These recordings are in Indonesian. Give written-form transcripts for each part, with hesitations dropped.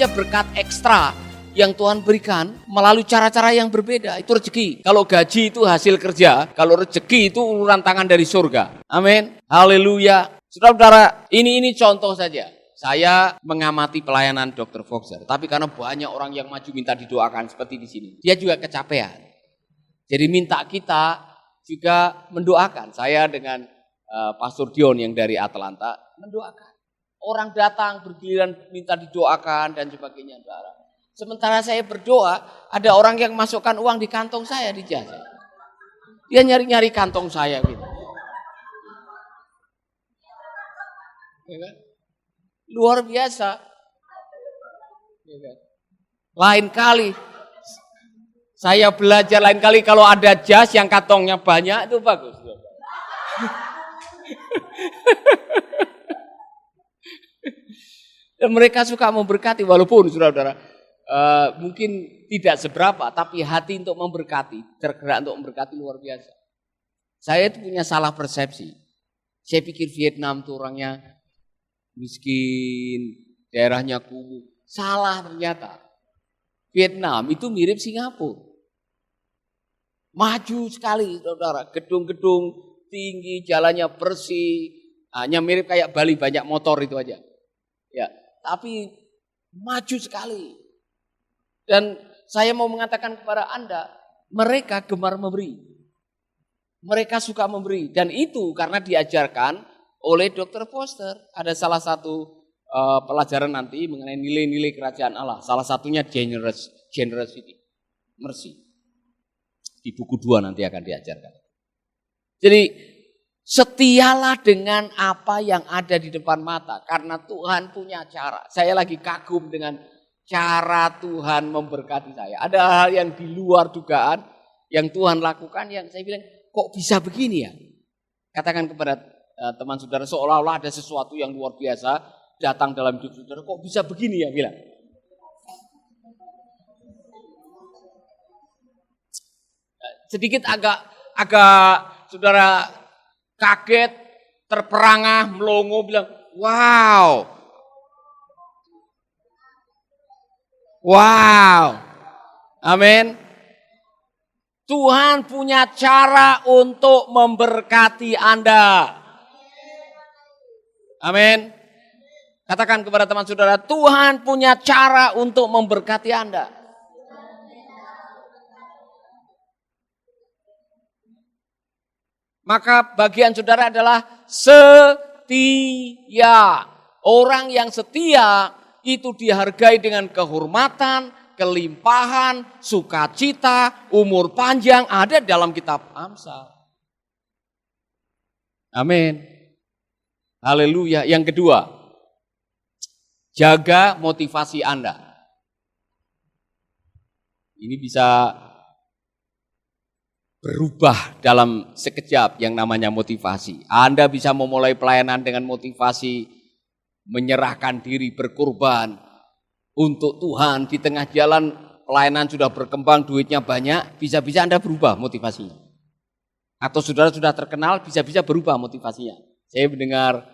saja berkat ekstra yang Tuhan berikan melalui cara-cara yang berbeda. Itu rezeki. Kalau gaji itu hasil kerja, kalau rezeki itu uluran tangan dari surga. Amin. Haleluya. Saudara-saudara, ini contoh saja. Saya mengamati pelayanan Dr. Foxer, tapi karena banyak orang yang maju minta didoakan seperti di sini, dia juga kecapean. Jadi minta kita juga mendoakan. Saya dengan Pastor Dion yang dari Atlanta mendoakan. Orang datang bergiliran minta didoakan dan sebagainya. Sementara saya berdoa, ada orang yang masukkan uang di kantong saya di jasa. Dia nyari-nyari kantong saya gitu. Ya kan? Luar biasa. Ya kan? Lain kali saya belajar, lain kali kalau ada jas yang kantongnya banyak itu bagus. Dan mereka suka memberkati walaupun saudara-saudara mungkin tidak seberapa, tapi hati untuk memberkati, tergerak untuk memberkati luar biasa. Saya itu punya salah persepsi. Saya pikir Vietnam itu orangnya miskin, daerahnya kumuh. Salah ternyata. Vietnam itu mirip Singapura. Maju sekali saudara, gedung-gedung tinggi, jalannya bersih. Hanya mirip kayak Bali, banyak motor itu aja. Ya, tapi maju sekali. Dan saya mau mengatakan kepada Anda, mereka gemar memberi. Mereka suka memberi. Dan itu karena diajarkan oleh Dr. Foster. Ada salah satu pelajaran nanti mengenai nilai-nilai kerajaan Allah. Salah satunya generosity, mercy. Di buku 2 nanti akan diajarkan. Jadi setialah dengan apa yang ada di depan mata. Karena Tuhan punya cara. Saya lagi kagum dengan cara Tuhan memberkati saya. Ada hal yang di luar dugaan yang Tuhan lakukan yang saya bilang, kok bisa begini ya? Katakan kepada teman saudara, seolah-olah ada sesuatu yang luar biasa datang dalam hidup saudara, kok bisa begini ya? Bilang. Sedikit agak saudara kaget, terperangah, melongo, bilang, wow. Amin. Tuhan punya cara untuk memberkati Anda. Amin. Katakan kepada teman saudara, Tuhan punya cara untuk memberkati Anda. Maka bagian saudara adalah setia. Orang yang setia itu dihargai dengan kehormatan, kelimpahan, sukacita, umur panjang, ada dalam kitab Amsal. Amin. Haleluya. Yang kedua, jaga motivasi Anda. Ini bisa berubah dalam sekejap yang namanya motivasi. Anda bisa memulai pelayanan dengan motivasi menyerahkan diri, berkorban untuk Tuhan. Di tengah jalan pelayanan sudah berkembang, duitnya banyak, bisa-bisa Anda berubah motivasinya. Atau saudara sudah terkenal, bisa-bisa berubah motivasinya. Saya mendengar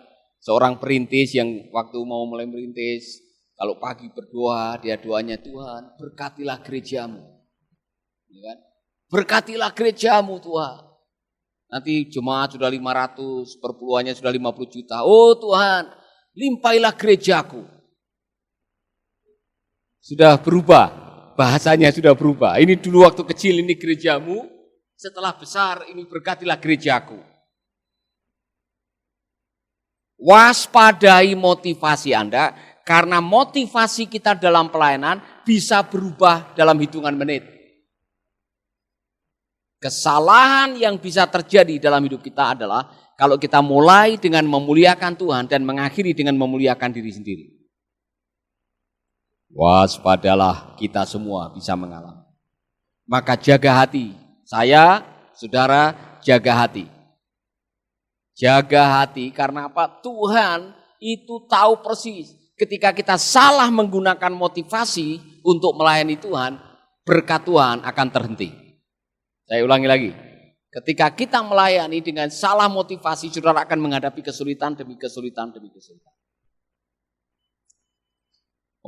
seorang perintis yang waktu mau mulai merintis, kalau pagi berdoa, dia doanya, Tuhan berkatilah gerejamu. Ya kan? Berkatilah gerejamu Tuhan. Nanti jemaat sudah 500, perpuluhannya sudah 50 juta. Oh Tuhan, limpailah gerejaku. Sudah berubah, bahasanya sudah berubah. Ini dulu waktu kecil ini gerejamu, setelah besar ini berkatilah gerejaku. Waspadai motivasi Anda, karena motivasi kita dalam pelayanan bisa berubah dalam hitungan menit. Kesalahan yang bisa terjadi dalam hidup kita adalah kalau kita mulai dengan memuliakan Tuhan dan mengakhiri dengan memuliakan diri sendiri. Waspadalah, kita semua bisa mengalami. Maka jaga hati. Saya, saudara, jaga hati. Jaga hati karena apa? Tuhan itu tahu persis ketika kita salah menggunakan motivasi untuk melayani Tuhan, berkat Tuhan akan terhenti. Saya ulangi lagi, ketika kita melayani dengan salah motivasi, saudara akan menghadapi kesulitan demi kesulitan demi kesulitan.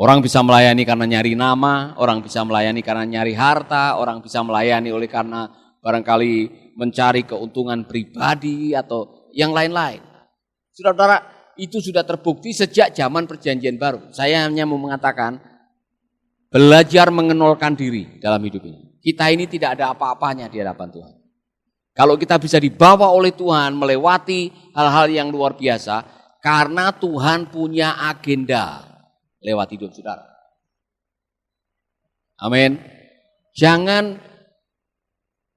Orang bisa melayani karena nyari nama, orang bisa melayani karena nyari harta, orang bisa melayani oleh karena barangkali mencari keuntungan pribadi atau yang lain-lain. Saudara-saudara, itu sudah terbukti sejak zaman Perjanjian Baru. Saya hanya mau mengatakan, belajar mengenolkan diri dalam hidup ini. Kita ini tidak ada apa-apanya di hadapan Tuhan. Kalau kita bisa dibawa oleh Tuhan melewati hal-hal yang luar biasa, karena Tuhan punya agenda lewat hidup saudara. Amin. Jangan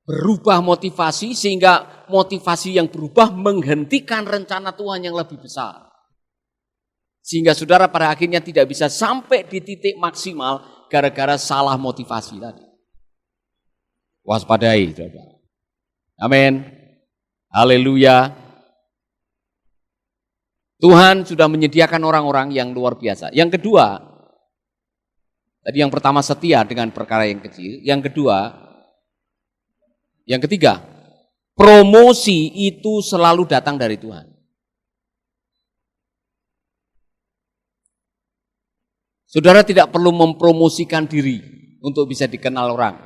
berubah motivasi sehingga motivasi yang berubah menghentikan rencana Tuhan yang lebih besar. Sehingga saudara pada akhirnya tidak bisa sampai di titik maksimal gara-gara salah motivasi tadi. Waspadai, saudara. Amin. Haleluya. Tuhan sudah menyediakan orang-orang yang luar biasa. Yang kedua, tadi yang pertama setia dengan perkara yang kecil. Yang ketiga, promosi itu selalu datang dari Tuhan. Saudara tidak perlu mempromosikan diri untuk bisa dikenal orang.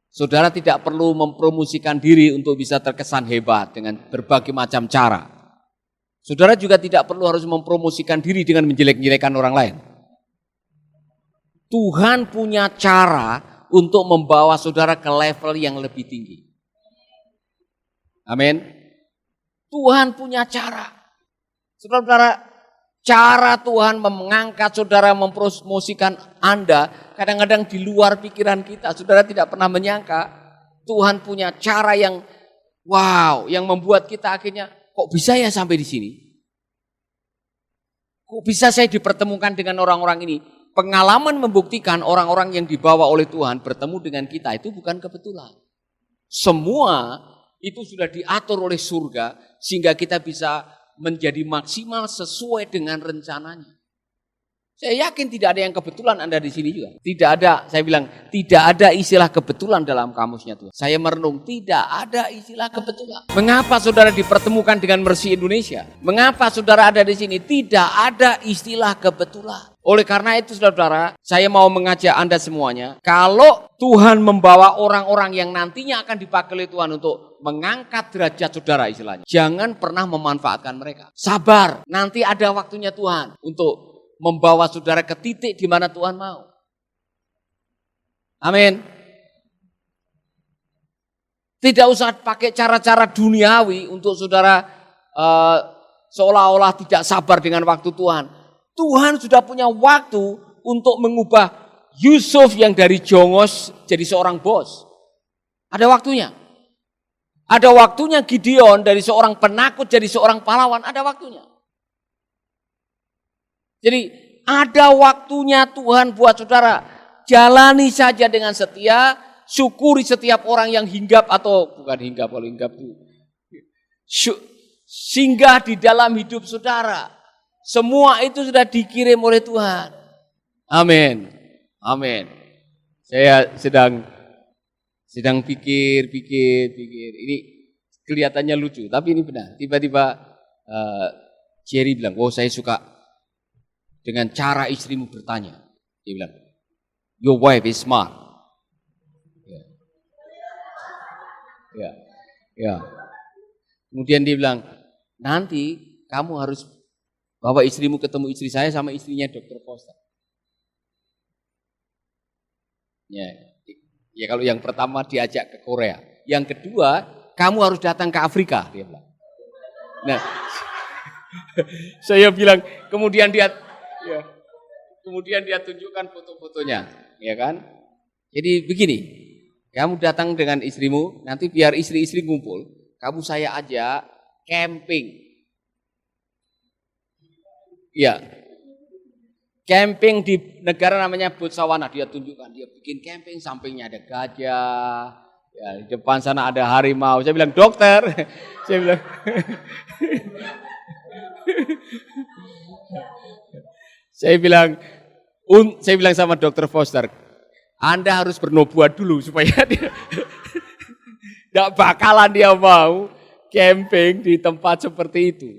Saudara tidak perlu mempromosikan diri untuk bisa terkesan hebat dengan berbagai macam cara. Saudara juga tidak perlu harus mempromosikan diri dengan menjelek-jelekan orang lain. Tuhan punya cara untuk membawa saudara ke level yang lebih tinggi. Amin. Tuhan punya cara. Saudara-saudara, cara Tuhan mengangkat saudara, mempromosikan Anda kadang-kadang di luar pikiran kita. Saudara tidak pernah menyangka Tuhan punya cara yang wow, yang membuat kita akhirnya kok bisa ya sampai di sini? Kok bisa saya dipertemukan dengan orang-orang ini? Pengalaman membuktikan orang-orang yang dibawa oleh Tuhan bertemu dengan kita itu bukan kebetulan. Semua itu sudah diatur oleh surga sehingga kita bisa menjadi maksimal sesuai dengan rencananya. Saya yakin tidak ada yang kebetulan Anda di sini juga. Tidak ada, saya bilang tidak ada istilah kebetulan dalam kamusnya Tuhan. Saya merenung, tidak ada istilah kebetulan. Mengapa saudara dipertemukan dengan Mercy Indonesia? Mengapa saudara ada di sini? Tidak ada istilah kebetulan. Oleh karena itu saudara, saya mau mengajak Anda semuanya, kalau Tuhan membawa orang-orang yang nantinya akan dipakai oleh Tuhan untuk mengangkat derajat saudara istilahnya, jangan pernah memanfaatkan mereka. Sabar, nanti ada waktunya Tuhan untuk membawa saudara ke titik di mana Tuhan mau. Amin. Tidak usah pakai cara-cara duniawi untuk saudara seolah-olah tidak sabar dengan waktu Tuhan. Tuhan sudah punya waktu untuk mengubah Yusuf yang dari jongos jadi seorang bos. Ada waktunya. Ada waktunya Gideon dari seorang penakut jadi seorang pahlawan. Ada waktunya. Jadi ada waktunya Tuhan buat saudara. Jalani saja dengan setia. Syukuri setiap orang yang hinggap atau bukan hinggap, kalau hinggap itu singgah di dalam hidup saudara. Semua itu sudah dikirim oleh Tuhan. Amin. Amin. Saya sedang pikir. Ini kelihatannya lucu, tapi ini benar. Tiba-tiba Jerry bilang, oh saya suka dengan cara istrimu bertanya. Dia bilang, your wife is smart. Ya. Kemudian dia bilang, nanti kamu harus bawa istrimu ketemu istri saya sama istrinya Dr. Foster. Ya kalau yang pertama diajak ke Korea. Yang kedua, kamu harus datang ke Afrika, dia bilang. Nah, saya bilang, kemudian dia tunjukkan foto-fotonya, ya kan? Jadi begini, kamu datang dengan istrimu, nanti biar istri-istri ngumpul, kamu saya ajak camping. Ya, camping di negara namanya Botswana, dia tunjukkan, dia bikin camping, sampingnya ada gajah, ya di depan sana ada harimau. Saya bilang, dokter, saya bilang sama Dr. Foster, Anda harus bernubuat dulu supaya dia tidak bakalan dia mau camping di tempat seperti itu.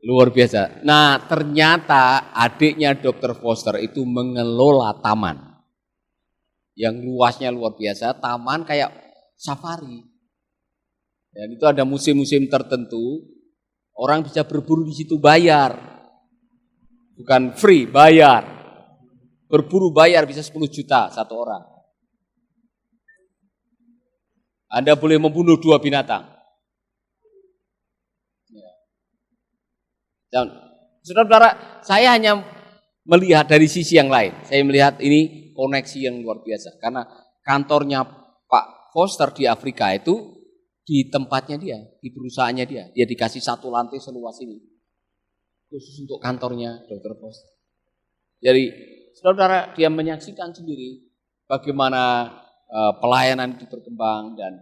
Luar biasa. Nah, ternyata adiknya Dr. Foster itu mengelola taman. Yang luasnya luar biasa, taman kayak safari. Dan itu ada musim-musim tertentu, orang bisa berburu di situ bayar. Bukan free, bayar. Berburu bayar bisa 10 juta satu orang. Anda boleh membunuh 2 binatang. Dan saudara-saudara, saya hanya melihat dari sisi yang lain. Saya melihat ini koneksi yang luar biasa. Karena kantornya Pak Foster di Afrika itu di tempatnya dia, di perusahaannya dia. Dia dikasih 1 lantai seluas ini. Khusus untuk kantornya Dr. Foster. Jadi saudara-saudara, dia menyaksikan sendiri bagaimana pelayanan itu berkembang dan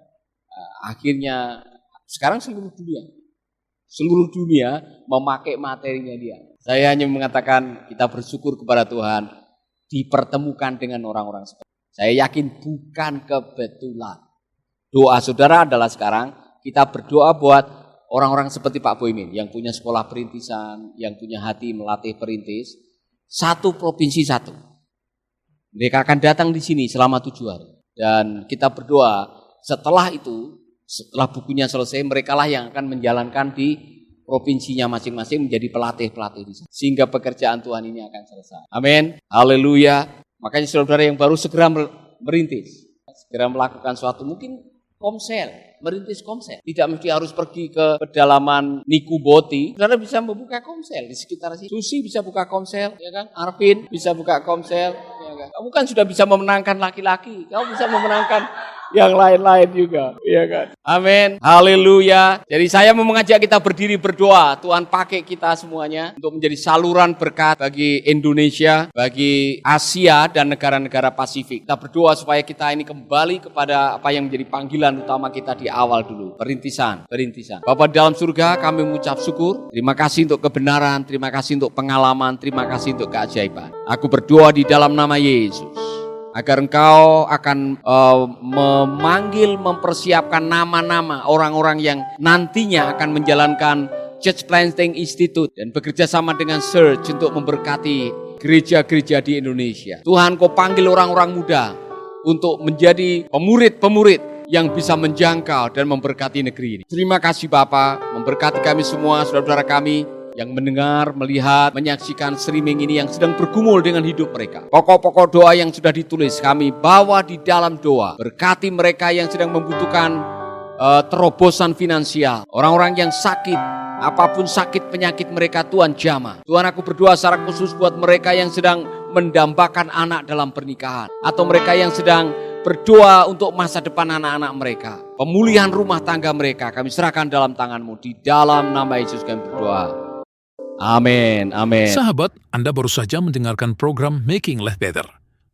akhirnya sekarang seluruh dunia memakai materinya dia. Saya hanya mengatakan kita bersyukur kepada Tuhan dipertemukan dengan orang-orang seperti itu. Saya yakin bukan kebetulan. Doa saudara adalah sekarang kita berdoa buat orang-orang seperti Pak Boymin yang punya sekolah perintisan, yang punya hati melatih perintis, 1 provinsi 1. Mereka akan datang di sini selama 7 hari. Dan kita berdoa setelah itu, setelah bukunya selesai, merekalah yang akan menjalankan di provinsinya masing-masing menjadi pelatih-pelatih di sana. Sehingga pekerjaan Tuhan ini akan selesai. Amin. Haleluya. Makanya saudara yang baru segera merintis. Segera melakukan suatu, mungkin komsel, merintis komsel. Tidak mesti harus pergi ke pedalaman Niku Boti. Saudara bisa membuka komsel di sekitar sini. Susi bisa buka komsel, ya kan? Arvin bisa buka komsel, ya kan? Kamu kan sudah bisa memenangkan laki-laki. Kamu bisa memenangkan yang lain-lain juga, ya kan? Amin. Haleluya. Jadi saya mau mengajak kita berdiri berdoa. Tuhan pakai kita semuanya untuk menjadi saluran berkat bagi Indonesia, bagi Asia dan negara-negara Pasifik. Kita berdoa supaya kita ini kembali kepada apa yang menjadi panggilan utama kita di awal dulu. Perintisan. Bapa di dalam surga, kami mengucap syukur. Terima kasih untuk kebenaran, terima kasih untuk pengalaman, terima kasih untuk keajaiban. Aku berdoa di dalam nama Yesus, agar Engkau akan memanggil, mempersiapkan nama-nama orang-orang yang nantinya akan menjalankan Church Planting Institute dan bekerja sama dengan Search untuk memberkati gereja-gereja di Indonesia. Tuhan, Kau panggil orang-orang muda untuk menjadi pemurid-pemurid yang bisa menjangkau dan memberkati negeri ini. Terima kasih Bapa, memberkati kami semua, saudara-saudara kami yang mendengar, melihat, menyaksikan streaming ini yang sedang bergumul dengan hidup mereka. Pokok-pokok doa yang sudah ditulis kami bawa di dalam doa. Berkati mereka yang sedang membutuhkan terobosan finansial. Orang-orang yang sakit, apapun sakit penyakit mereka Tuhan jamah. Tuhan, aku berdoa secara khusus buat mereka yang sedang mendambakan anak dalam pernikahan. Atau mereka yang sedang berdoa untuk masa depan anak-anak mereka. Pemulihan rumah tangga mereka kami serahkan dalam tangan-Mu. Di dalam nama Yesus kami berdoa. Amin, amin. Sahabat, Anda baru saja mendengarkan program Making Life Better.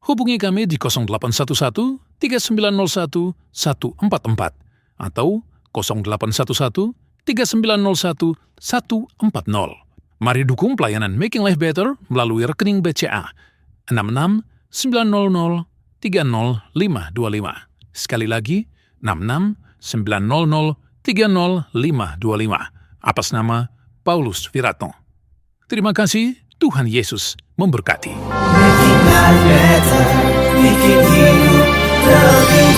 Hubungi kami di 0811 3901 144 atau 0811 3901 140. Mari dukung pelayanan Making Life Better melalui rekening BCA 66 900 30525. Sekali lagi, 66 900 30525. Atas nama Paulus Wiratno. Terima kasih, Tuhan Yesus memberkati. Making life better, making hidup lebih